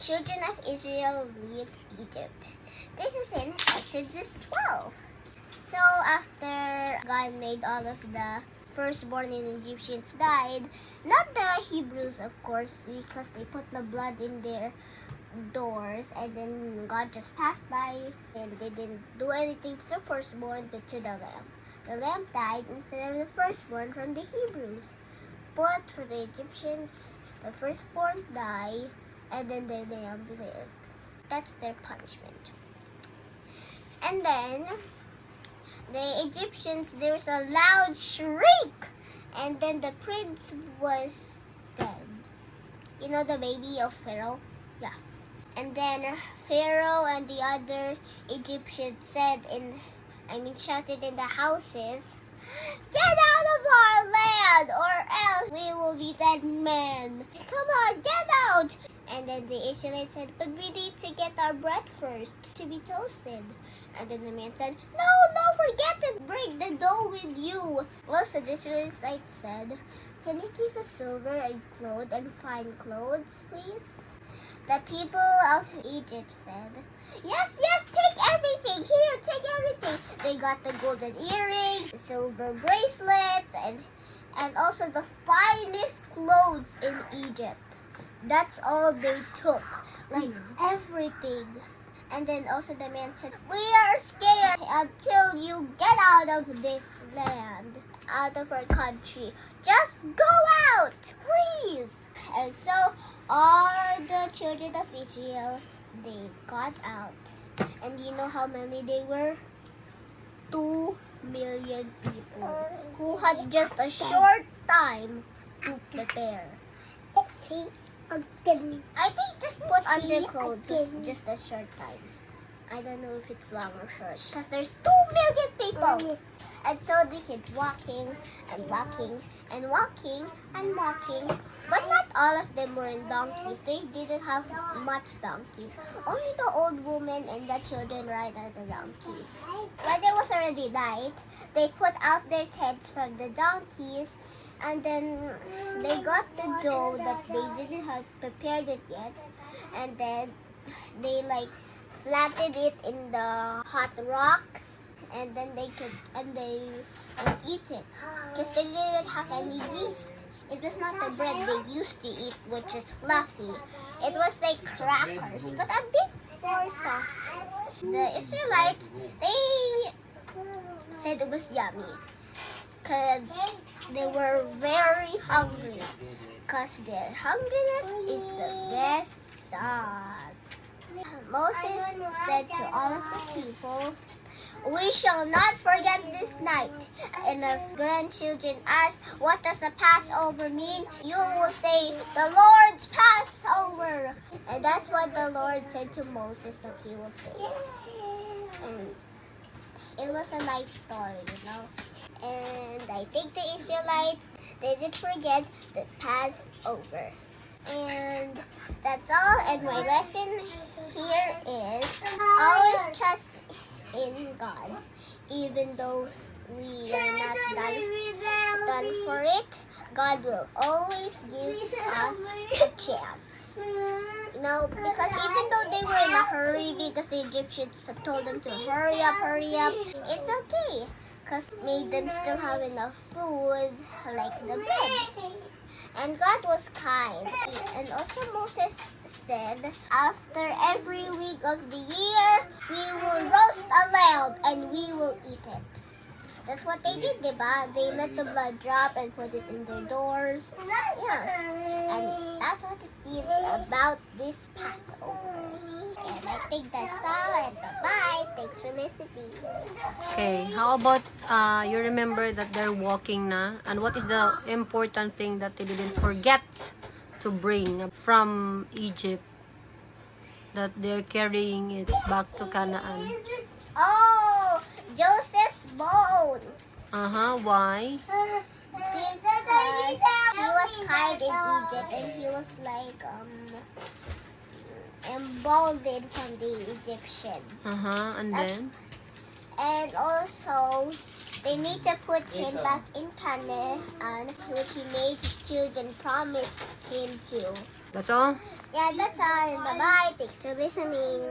children of Israel leave Egypt. This is in Exodus 12. So after God made all of the firstborn in Egyptians died, not the Hebrews of course, because they put the blood in their doors, and then God just passed by and they didn't do anything to the firstborn but to the lamb. The lamb died instead of the firstborn from the Hebrews. But for the Egyptians, the firstborn died and then their lamb lived. That's their punishment. And then the Egyptians, there was a loud shriek, and then the prince was dead. You know the baby of Pharaoh? Yeah. And then Pharaoh and the other Egyptians shouted in the houses, "Get out of our land, or else we will be dead men. Come on, get out!" And then the Israelites said, "But we need to get our bread first to be toasted." And then the man said, No, forget it. Bring the dough with you." Also, the Israelites said, "Can you give us silver and clothes and fine clothes, please?" The people of Egypt said, Yes, take everything. Here, take everything." They got the golden earrings, the silver bracelets, and also the finest clothes in Egypt. That's all they took, like everything. And then also the man said, "We are scared until you get out of this land, out of our country. Just go out, please." And so all the children of Israel, they got out. And you know how many they were? 2 million people who had just a short time to prepare. I think just put on their clothes just a short time. I don't know if it's long or short because there's 2 million people. And so they kept walking and walking and walking and walking. But not all of them were in donkeys. They didn't have much donkeys. Only the old woman and the children ride on the donkeys. When it was already night, they put out their tents from the donkeys, and then they got the dough that they didn't have prepared it yet, and then they flattened it in the hot rocks, and then they would eat it because they didn't have any yeast. It was not the bread they used to eat, which is fluffy. It was like crackers, but a bit more soft. The Israelites, they said it was yummy because they were very hungry, because their hungriness is the best sauce. Moses said to all of the people, "We shall not forget this night." And our grandchildren ask, "What does the Passover mean?" You will say, "The Lord's Passover." And that's what the Lord said to Moses that he will say. And it was a nice story, you know. And I think the Israelites didn't forget the Passover. And that's all. And my lesson here is always trust in God. Even though we are not done for it, God will always give us a chance. Because even though they were in a hurry because the Egyptians told them to hurry up, it's okay. Because made them still have enough food, like the bread. And God was kind. And also Moses said, after every week of the year, we will roast a lamb and we will eat it. That's what they did, diba? They let the blood drop and put it in their doors. Yeah. And that's what it is about this Passover. And I think that's all. And bye-bye. Thanks for listening. Okay, how about you remember that they're walking na? And what is the important thing that they didn't forget to bring from Egypt, that they're carrying it back to Canaan? Oh, Joseph's bones. Why? Because he was kind in Egypt and he was emboldened from the Egyptians. And then? And also, they need to put him back in Canaan, which he made his children promise him to. That's all? Yeah, that's all. Bye-bye. Thanks for listening.